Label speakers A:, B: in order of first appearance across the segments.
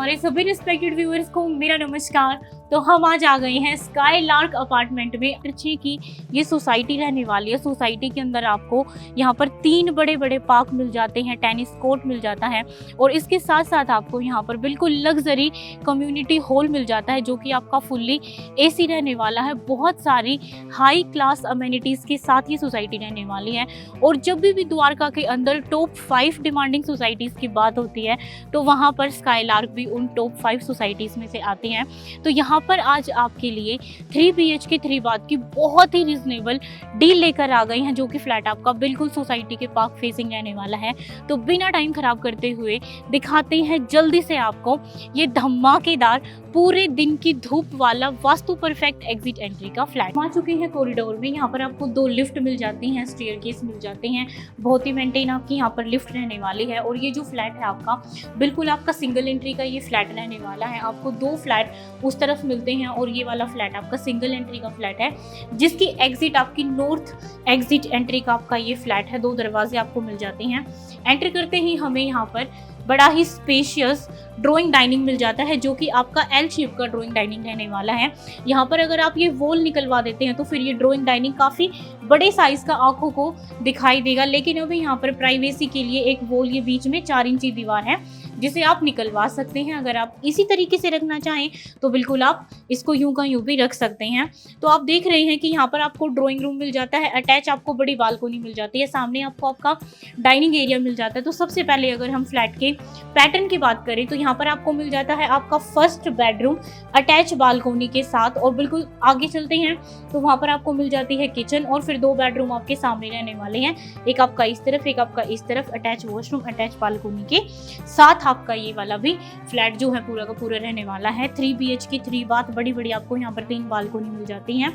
A: हमारे सभी respected viewers को मेरा नमस्कार। तो हम आज आ गए हैं स्काई लार्क अपार्टमेंट में। अच्छी की ये सोसाइटी रहने वाली है। सोसाइटी के अंदर आपको यहाँ पर 3 बड़े बड़े पार्क मिल जाते हैं, टेनिस कोर्ट मिल जाता है और इसके साथ साथ आपको यहाँ पर बिल्कुल लग्जरी कम्युनिटी हॉल मिल जाता है जो कि आपका फुल्ली एसी रहने वाला है। बहुत सारी हाई क्लास अमेनिटीज़ के साथ ये सोसाइटी रहने वाली है। और जब भी द्वारका के अंदर टॉप 5 डिमांडिंग सोसाइटीज़ की बात होती है तो वहाँ पर स्काई लार्क भी उन टॉप 5 सोसाइटीज़ में से आती हैं। तो यहाँ पर आज आपके लिए 3 BHK 3 बाथ की बहुत ही रिजनेबल डील लेकर आ गई हैं, जो कि फ्लैट आपका बिल्कुल सोसाइटी के पार्क फेसिंग रहने वाला है। तो बिना टाइम खराब करते हुए दिखाते हैं जल्दी से आपको ये धमाकेदार पूरे दिन की धूप वाला वास्तु परफेक्ट एग्जिट एंट्री का फ्लैट। आ चुके हैं कॉरिडोर में। यहाँ पर आपको 2 लिफ्ट मिल जाती हैं, स्टेयरकेस मिल जाते हैं। बहुत ही मेंटेन आपकी यहाँ पर लिफ्ट रहने वाली है। और ये जो फ्लैट है आपका बिल्कुल आपका सिंगल एंट्री का ये फ्लैट रहने वाला है। आपको 2 फ्लैट उस तरफ मिलते हैं और ये वाला फ्लैट आपका सिंगल एंट्री का फ्लैट है, जिसकी एग्जिट आपकी नॉर्थ एग्जिट एंट्री का आपका ये फ्लैट है। 2 दरवाजे आपको मिल जाते हैं। एंटर करते ही हमें यहाँ पर बड़ा ही स्पेशियस ड्राइंग डाइनिंग मिल जाता है, जो कि आपका एल शेप का ड्राइंग डाइनिंग रहने वाला है। यहाँ पर अगर आप ये वॉल निकलवा देते हैं तो फिर ये ड्राइंग डाइनिंग काफ़ी बड़े साइज़ का आंखों को दिखाई देगा। लेकिन अभी यहाँ पर प्राइवेसी के लिए एक वॉल ये बीच में 4 इंची दीवार है जिसे आप निकलवा सकते हैं। अगर आप इसी तरीके से रखना चाहें तो बिल्कुल आप इसको यूं का यूं भी रख सकते हैं। तो आप देख रहे हैं कि यहाँ पर आपको ड्राइंग रूम मिल जाता है, अटैच आपको बड़ी बालकोनी मिल जाती है, सामने आपको आपका डाइनिंग एरिया मिल जाता है। तो सबसे पहले अगर हम फ्लैट के पैटर्न की बात करें तो यहाँ पर आपको मिल जाता है आपका फर्स्ट बेडरूम अटैच बालकोनी के साथ। और बिल्कुल आगे चलते हैं तो वहाँ पर आपको मिल जाती है किचन और फिर 2 बेडरूम आपके सामने रहने वाले हैं, एक आपका इस तरफ एक आपका इस तरफ, अटैच वॉशरूम अटैच बालकोनी के साथ आपका ये वाला भी फ्लैट जो है पूरा का पूरा रहने वाला है। 3 BHK 3 बाथ बड़ी बड़ी आपको यहाँ पर 3 बालकोनी मिल जाती हैं।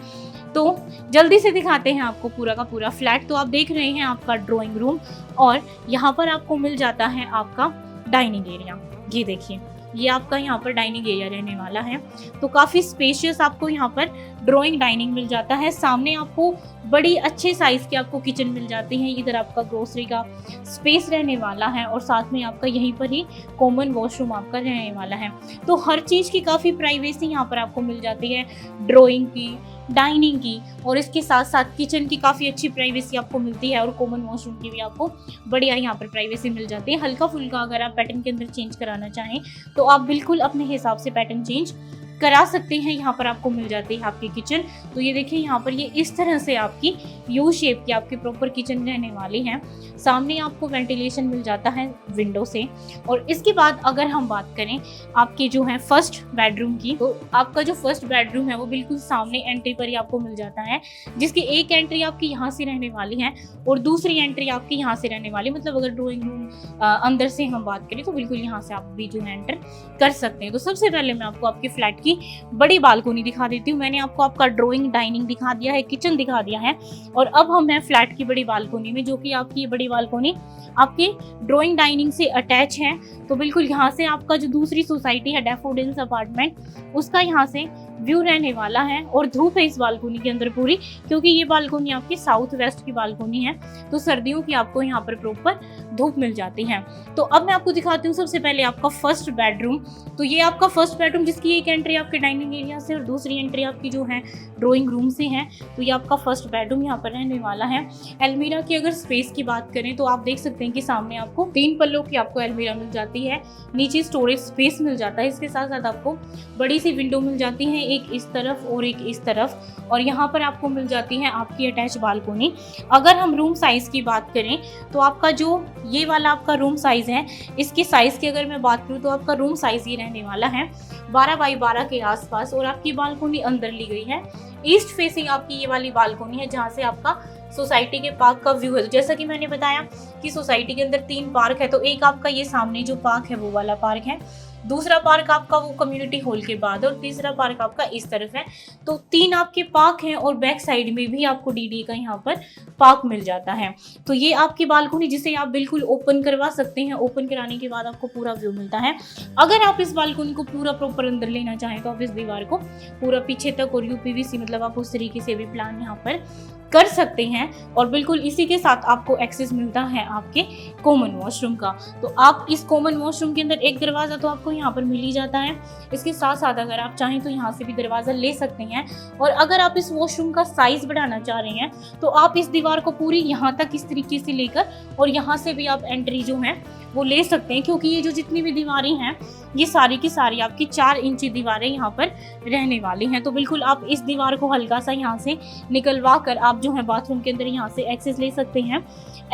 A: तो जल्दी से दिखाते हैं आपको पूरा का पूरा फ्लैट। तो आप देख रहे हैं आपका ड्राइंग रूम और यहाँ पर आपको मिल जाता है आपका डाइनिंग एरिया। ये देखिए ये आपका यहाँ पर डाइनिंग एरिया रहने वाला है। तो काफ़ी स्पेशियस आपको यहाँ पर ड्राइंग डाइनिंग मिल जाता है। सामने आपको बड़ी अच्छे साइज़ की आपको किचन मिल जाती है। इधर आपका ग्रोसरी का स्पेस रहने वाला है और साथ में आपका यहीं पर ही कॉमन वॉशरूम आपका रहने वाला है। तो हर चीज़ की काफ़ी प्राइवेसी यहाँ पर आपको मिल जाती है, ड्राइंग की, डाइनिंग की और इसके साथ साथ किचन की काफ़ी अच्छी प्राइवेसी आपको मिलती है और कॉमन वॉशरूम की भी आपको बढ़िया यहाँ पर प्राइवेसी मिल जाती है। हल्का फुल्का अगर आप पैटर्न के अंदर चेंज कराना चाहें तो आप बिल्कुल अपने हिसाब से पैटर्न चेंज करा सकते हैं। यहाँ पर आपको मिल जाती है आपकी किचन। तो ये देखिए यहाँ पर ये इस तरह से आपकी यू शेप की आपकी प्रॉपर किचन रहने वाली है। सामने आपको वेंटिलेशन मिल जाता है विंडो से। और इसके बाद अगर हम बात करें आपके जो है फर्स्ट बेडरूम की, तो आपका जो फर्स्ट बेडरूम है वो बिल्कुल सामने एंट्री पर ही आपको मिल जाता है, जिसकी एक एंट्री आपकी यहाँ से रहने वाली है और दूसरी एंट्री आपकी यहाँ से रहने वाली। मतलब अगर ड्राइंग रूम अंदर से हम बात करें तो बिल्कुल यहाँ से आप भी जो है एंटर कर सकते हैं। तो सबसे पहले मैं आपको आपके फ्लैट की बड़ी बालकोनी दिखा देती हूँ। मैंने आपको आपका ड्राइंग डाइनिंग दिखा दिया है, किचन दिखा दिया है और अब हम हैं फ्लैट की बड़ी बालकोनी में, जो कि आपकी ये बड़ी बालकोनी आपके ड्राइंग डाइनिंग से अटैच है। तो बिल्कुल यहाँ से आपका जो दूसरी सोसाइटी है डैफोडिल्स अपार्टमेंट, उसका यहाँ से व्यू रहने वाला है। और धूप है इस बालकोनी के अंदर पूरी, क्योंकि ये बालकोनी आपकी साउथ वेस्ट की बालकोनी है। तो सर्दियों की आपको यहाँ पर प्रॉपर धूप मिल जाती है। तो अब मैं आपको दिखाती हूँ सबसे पहले आपका फर्स्ट बेडरूम। तो ये आपका फर्स्ट बेडरूम, जिसकी एक एंट्री आपके डाइनिंग एरिया से और दूसरी एंट्री आपकी जो है ड्राइंग रूम से है। तो ये आपका फर्स्ट बेडरूम यहाँ पर रहने वाला है। अलमीरा की अगर स्पेस की बात करें तो आप देख सकते हैं कि सामने आपको 3 पल्लों की आपको अलमीरा मिल जाती है, नीचे स्टोरेज स्पेस मिल जाता है। इसके साथ साथ आपको बड़ी सी विंडो मिल जाती है, एक इस तरफ और एक इस तरफ। और यहाँ पर आपको मिल जाती है आपकी अटैच बालकोनी। अगर हम रूम साइज़ की बात करें तो आपका जो ये वाला आपका रूम साइज़ है, इसकी साइज़ की अगर मैं बात करूँ तो आपका रूम साइज़ ये रहने वाला है 12 बाई 12 के आसपास। और आपकी बालकोनी अंदर ली गई है, ईस्ट फेसिंग आपकी ये वाली बालकोनी है, जहाँ से आपका सोसाइटी के पार्क का व्यू है। जैसा कि मैंने बताया कि सोसाइटी के अंदर 3 पार्क है। तो एक आपका ये सामने जो पार्क है वो वाला पार्क है, दूसरा पार्क आपका वो कम्युनिटी हॉल के बाद और तीसरा पार्क आपका इस तरफ है। तो 3 आपके पार्क हैं और बैक साइड में भी आपको डीडी का यहाँ पर पार्क मिल जाता है। तो ये आपकी बालकोनी, जिसे आप बिल्कुल ओपन करवा सकते हैं। ओपन कराने के बाद आपको पूरा व्यू मिलता है। अगर आप इस बालकोनी को पूरा प्रॉपर अंदर लेना चाहें तो आप इस दीवार को पूरा पीछे तक और यूपीवीसी मतलब आप उस तरीके से भी प्लान यहाँ पर कर सकते हैं। और बिल्कुल इसी के साथ आपको एक्सेस मिलता है आपके कॉमन वॉशरूम का। तो आप इस कॉमन वॉशरूम के अंदर एक दरवाज़ा तो आपको यहाँ पर मिल ही जाता है, इसके साथ साथ अगर आप चाहें तो यहाँ से भी दरवाज़ा ले सकते हैं। और अगर आप इस वॉशरूम का साइज़ बढ़ाना चाह रहे हैं तो आप इस दीवार को पूरी यहाँ तक इस तरीके से लेकर और यहाँ से भी आप एंट्री जो है वो ले सकते हैं, क्योंकि ये जो जितनी भी दीवारें हैं ये सारी की सारी आपकी 4 इंची दीवारें यहाँ पर रहने वाली हैं। तो बिल्कुल आप इस दीवार को हल्का सा यहाँ से निकलवा कर आप जो है बाथरूम के अंदर यहाँ से एक्सेस ले सकते हैं।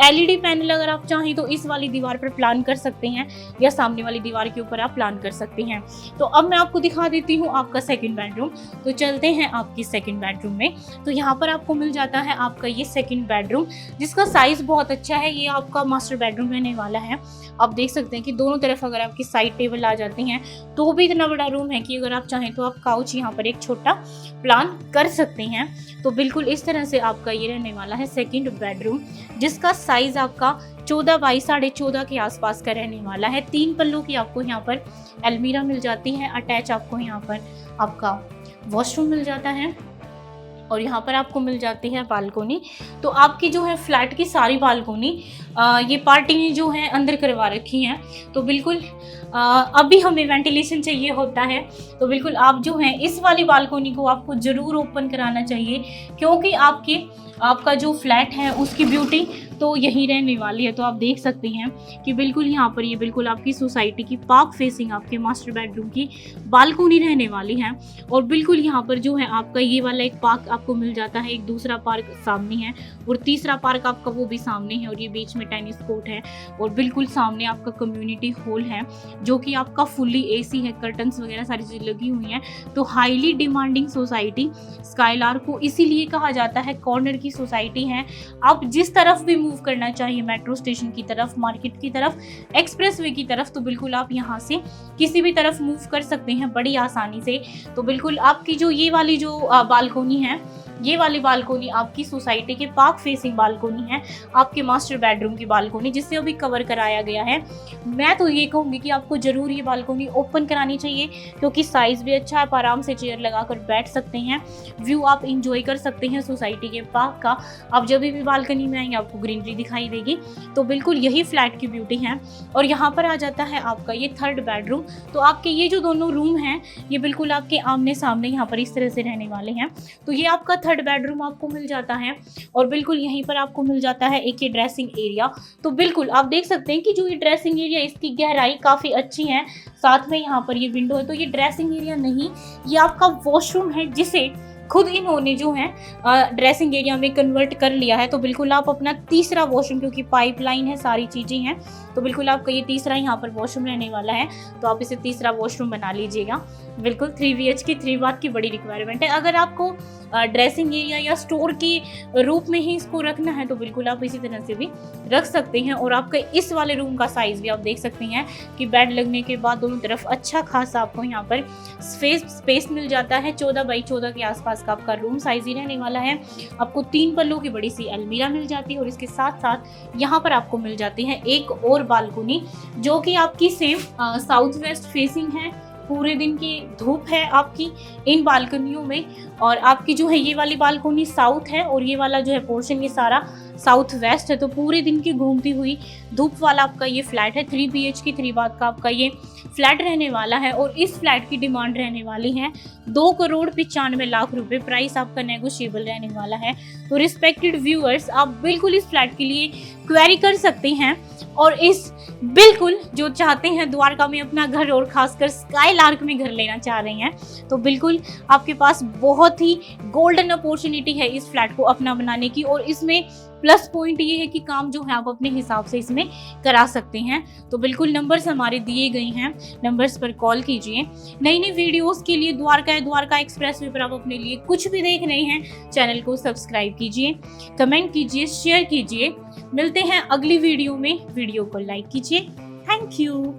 A: LED पैनल अगर आप चाहें तो इस वाली दीवार पर प्लान कर सकते हैं या सामने वाली दीवार के ऊपर आप प्लान कर सकते हैं। तो अब मैं आपको दिखा देती हूँ आपका सेकंड बेडरूम। तो चलते हैं आपकी सेकंड बेडरूम में। तो यहाँ पर आपको मिल जाता है आपका ये सेकंड बेडरूम, जिसका साइज बहुत अच्छा है। ये आपका मास्टर बेडरूम रहने वाला है। आप देख सकते हैं कि दोनों तरफ अगर आपकी साइड टेबल आ जाती हैं तो भी इतना बड़ा रूम है कि अगर आप चाहें तो आप काउच यहाँ पर एक छोटा प्लान कर सकते हैं। तो बिल्कुल इस तरह से आपका ये रहने वाला है सेकंड बेडरूम, जिसका साइज आपका 14 बाई 14.5 के आसपास का रहने वाला है। 3 पल्लों की आपको यहाँ पर अलमीरा मिल जाती है। अटैच आपको यहाँ पर आपका वॉशरूम मिल जाता है और यहाँ पर आपको मिल जाती है बालकोनी। तो आपकी जो है फ्लैट की सारी बालकोनी ये पार्टी ने जो है अंदर करवा रखी हैं। तो बिल्कुल अभी हमें वेंटिलेशन चाहिए होता है, तो बिल्कुल आप जो है इस वाली बालकोनी को आपको ज़रूर ओपन कराना चाहिए, क्योंकि आपका जो फ्लैट है उसकी ब्यूटी तो यही रहने वाली है। तो आप देख सकते हैं कि बिल्कुल यहाँ पर ये बिल्कुल आपकी सोसाइटी की पार्क फेसिंग आपके मास्टर बेडरूम की बालकोनी रहने वाली है। और बिल्कुल यहाँ पर जो है आपका ये वाला एक पार्क आपको मिल जाता है, एक दूसरा पार्क सामने है और तीसरा पार्क आपका वो भी सामने है और ये बीच में टेनिस कोर्ट है और बिल्कुल सामने आपका कम्युनिटी हॉल है जो कि आपका फुल्ली AC है, कर्टन्स वगैरह सारी चीज़ें लगी हुई हैं। तो हाईली डिमांडिंग सोसाइटी स्काईलार्क को इसीलिए कहा जाता है कॉर्नर की सोसाइटी है। आप जिस तरफ भी मूव करना चाहिए, मेट्रो स्टेशन की तरफ, मार्केट की तरफ, एक्सप्रेसवे की तरफ, तो बिल्कुल आप यहाँ से किसी भी तरफ मूव कर सकते हैं बड़ी आसानी से। तो बिल्कुल आपकी जो ये वाली जो बालकोनी है, ये वाली बालकोनी आपकी सोसाइटी के पार्क फेसिंग बालकोनी है, आपके मास्टर बेडरूम की बालकोनी, जिसे अभी कवर कराया गया है। मैं तो ये कहूँगी कि आपको ज़रूर ये बालकोनी ओपन करानी चाहिए, क्योंकि साइज़ भी अच्छा है। आप आराम से चेयर लगाकर बैठ सकते हैं, व्यू आप इंजॉय कर सकते हैं सोसाइटी के पार्क का। आप जब भी बालकनी में आएंगे आपको ग्रीनरी दिखाई देगी। तो बिल्कुल यही फ्लैट की ब्यूटी है। और यहाँ पर आ जाता है आपका ये थर्ड बेडरूम। तो आपके ये जो दोनों रूम हैं ये बिल्कुल आपके आमने सामने यहाँ पर इस तरह से रहने वाले हैं। तो ये आपका थर्ड बेडरूम आपको मिल जाता है और बिल्कुल यहीं पर आपको मिल जाता है एक ये ड्रेसिंग एरिया। तो बिल्कुल आप देख सकते हैं कि जो ये ड्रेसिंग एरिया इसकी गहराई काफ़ी अच्छी है, साथ में यहाँ पर ये विंडो है। तो ये ड्रेसिंग एरिया नहीं, ये आपका वॉशरूम है, जिसे खुद इन्होंने जो है ड्रेसिंग एरिया में कन्वर्ट कर लिया है। तो बिल्कुल आप अपना तीसरा वॉशरूम, क्योंकि पाइपलाइन है, सारी चीज़ें हैं, तो बिल्कुल आपका ये तीसरा यहाँ पर वॉशरूम रहने वाला है। तो आप इसे तीसरा वॉशरूम बना लीजिएगा। बिल्कुल 3 BHK 3 बाथ की बड़ी रिक्वायरमेंट है। अगर आपको ड्रेसिंग एरिया या स्टोर के रूप में ही इसको रखना है तो बिल्कुल आप इसी तरह से भी रख सकते हैं। और आपका इस वाले रूम का साइज़ भी आप देख सकते हैं कि बेड लगने के बाद दोनों तरफ अच्छा खासा आपको यहाँ पर स्पेस मिल जाता है। 14 बाई 14 के आसपास का आपका रूम साइज ही रहने वाला है। आपको 3 पल्लों की बड़ी सी अलमीरा मिल जाती है और इसके साथ साथ यहाँ पर आपको मिल जाती है एक और बालकोनी, जो कि आपकी सेम साउथ वेस्ट फेसिंग है। पूरे दिन की धूप है आपकी इन बालकनियों में। और आपकी जो है ये वाली बालकोनी साउथ है और ये वाला जो है पोर्शन ये सारा साउथ वेस्ट है। तो पूरे दिन की घूमती हुई धूप वाला आपका ये फ्लैट है। 3 BHK 3 बाथ का आपका ये फ्लैट रहने वाला है। और इस फ्लैट की डिमांड रहने वाली है 2,95,00,000 रुपए। प्राइस आपका नेगोशिएबल रहने वाला है। तो रिस्पेक्टेड व्यूअर्स, आप बिल्कुल इस फ्लैट के लिए क्वेरी कर सकते हैं। और इस बिल्कुल जो चाहते हैं द्वारका में अपना घर और खासकर स्काईलार्क में घर लेना चाह रहे हैं, तो बिल्कुल आपके पास बहुत ही गोल्डन अपॉर्चुनिटी है इस फ्लैट को अपना बनाने की। और इसमें प्लस पॉइंट ये है कि काम जो है आप अपने हिसाब से इसमें करा सकते हैं। तो बिल्कुल नंबर्स हमारे दिए गए हैं, नंबर्स पर कॉल कीजिए। नई नई वीडियोस के लिए द्वारका एक्सप्रेसवे पर आप अपने लिए कुछ भी देख रहे हैं, चैनल को सब्सक्राइब कीजिए, कमेंट कीजिए, शेयर कीजिए। मिलते हैं अगली वीडियो में। वीडियो को लाइक कीजिए। Thank you.